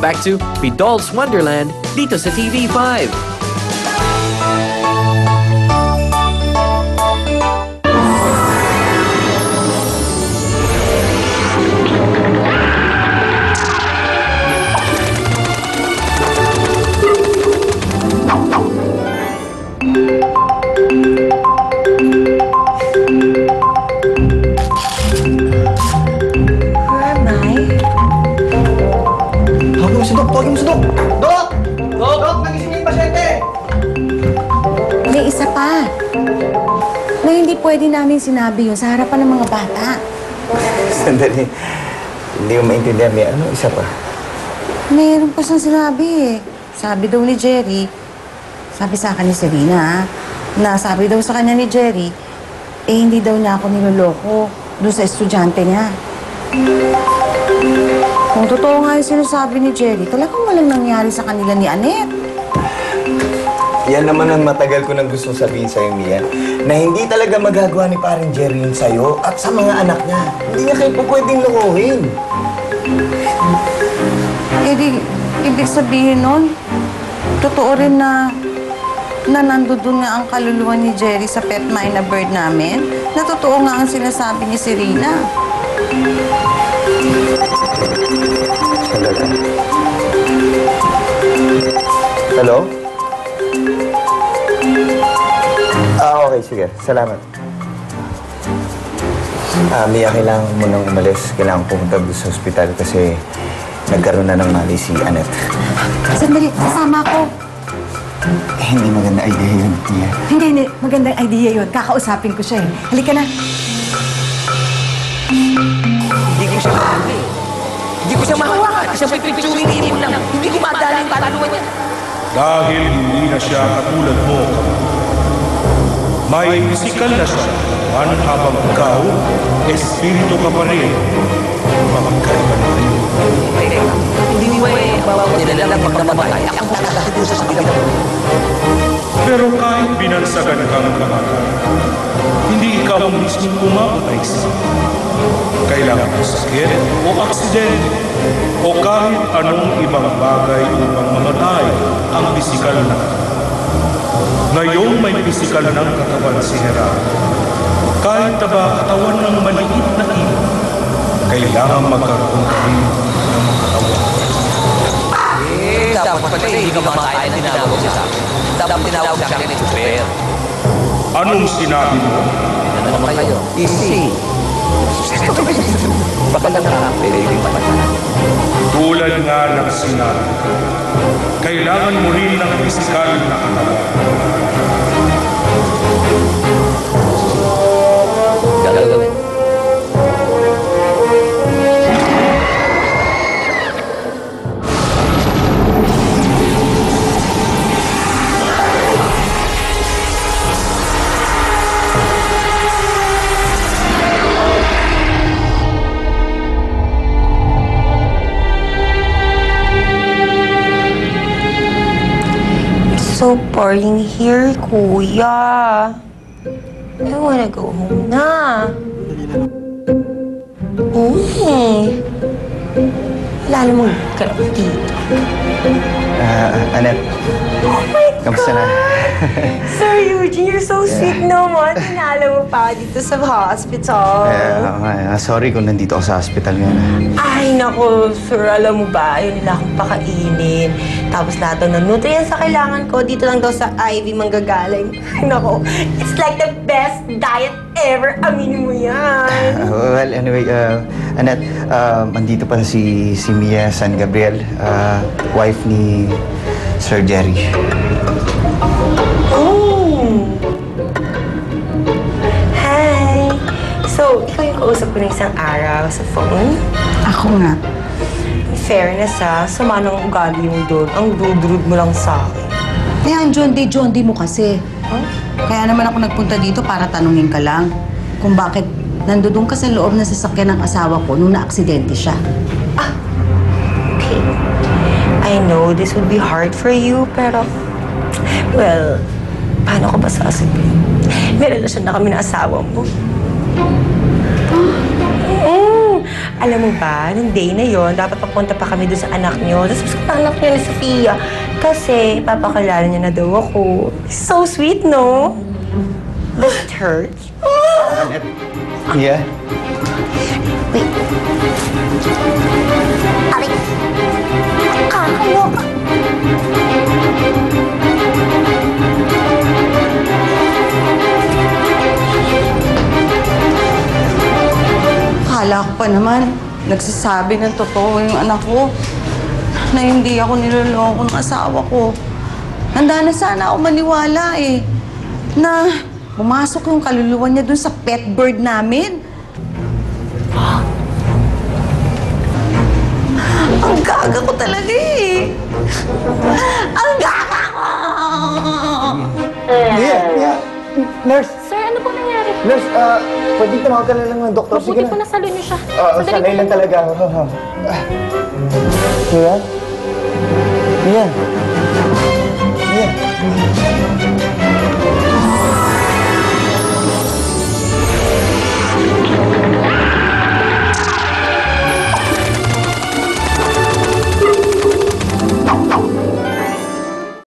Back to Bidol's Wonderland dito sa TV5. Tawagin mo si Dok! Dok! Dok! Nagising yung pasyente! May isa pa. Na hindi pwede namin sinabi yun sa harapan ng mga bata. Sandali. Hindi ko maintindihan. May ano? Isa pa? Meron pa siyang sinabi eh. Sabi daw ni Jerry, sabi sa akin ni Serena, na sabi daw sa kanya ni Jerry, eh hindi daw niya ako niloloko doon sa estudyante niya. Kung totoo nga yung sinasabi ni Jerry, talagang walang nangyari sa kanila ni Annette. Yan naman ang matagal ko nang gustong sabihin sa'yo, Mia, na hindi talaga magagawa ni paring Jerry yun sa'yo at sa mga anak niya. Hindi niya kayo po pwedeng lukuhin. Eh di, ibig sabihin nun, totoo rin na nandoon nga ang kaluluwa ni Jerry sa pet mine na bird namin, na totoo nga ang sinasabi ni Serena. Hello? Okay, sige. Salamat. Mia, kailangan mo nang umalis. Kailangan pumunta doon sa ospital kasi nagkaroon na ng mali si Annette. Sandali, sasama ako. Hindi maganda idea yun, Mia. Hindi. Magandang idea yun. Kakausapin ko siya eh. Halika na. Hindi ko siya mahuli. Hindi ko siya mahawakan. Siya may pipicturing mo lang. Hindi ko madala yung kaluluwa niya. Dahil hindi na siya katulad mo. May pisikal na siya. Habang ikaw, espiritu ka pa rin. Magkaiba na kayo. Hindi mo eh, bawang nilalang magnamatay. Ako nakakatido sa sabihan mo. Pero kahit binansagan kang kamatayan, hindi ikaw ang mismong pumamatay sa kailangan ng sakit o aksidente o kahit anong ibang bagay upang mamatay ang pisikal na katawan. Ngayong may pisikal ng katawan si Gerardo, kahit na ba katawan ng maliit na ilo, kailangan magkaroon ka rin ng katawan. Dapat pala hindi ka mamatay na tinawag siya sa akin. Dapat tinawag siya akin ni Super. Anong sinabi mo? Ano naman kayo? Easy. Baka lang pwedeng mamatay. Tulad nga ng sinabi, kailangan mo rin ng pisikal na katawan. Gagawin. So boring here, Kuya. I wanna go home na. Lalo mong kalap dito. Annette. Oh my Kamusta na? Sir Eugene, you're so sweet naman. Tinala mo pa dito sa hospital. Sorry kung nandito ako sa hospital ngayon. Ay, nako, sir, alam mo ba, yun nila akong pakainin. Tapos lahat ng nutrients sa kailangan ko, dito lang daw sa Ivy manggagaling. Ay, nako, it's like the best diet ever. Aminin mo yan. Well, anyway, Annette, andito pala si Mia San Gabriel, wife ni Sir Jerry. Oh! Hi! So, ikaw yung kausap ko ng isang araw sa phone? Ako nga. In fairness, sama ng ugali mo doon. Ang rude-rude mo lang sa akin. Kaya ang John D mo kasi. Kaya naman ako nagpunta dito para tanungin ka lang kung bakit nandoon ka sa loob ng sasakyan ng asawa ko nung na-aksidente siya. Okay. I know this would be hard for you, pero... Well, paano ko ba sasabihin? May relasyon na kami ng asawa mo. Alam mo ba, nung day na yon, dapat papunta pa kami doon sa anak niyo. Tapos gusto ng anak niya ni Sofia. Kasi ipapakilala niya na daw ako. So sweet, no? Does it hurt? Mia? Wait. Aray! Nakakaloka! Akala ko pa naman, nagsasabi ng totoo yung anak ko na hindi ako niloloko ng asawa ko. Handa na sana ako maniwala eh, na pumasok yung kaluluwa niya dun sa pet bird namin. Ang gaga ko talaga eh. Ang gaga ko! Mia! Nurse! Sir, ano po nangyari? Nurse, pwede tumawag ka na lang ng doktor. Mabuti po nasalo niyo siya. Sanay lang talaga. Mia? Mia? Mia?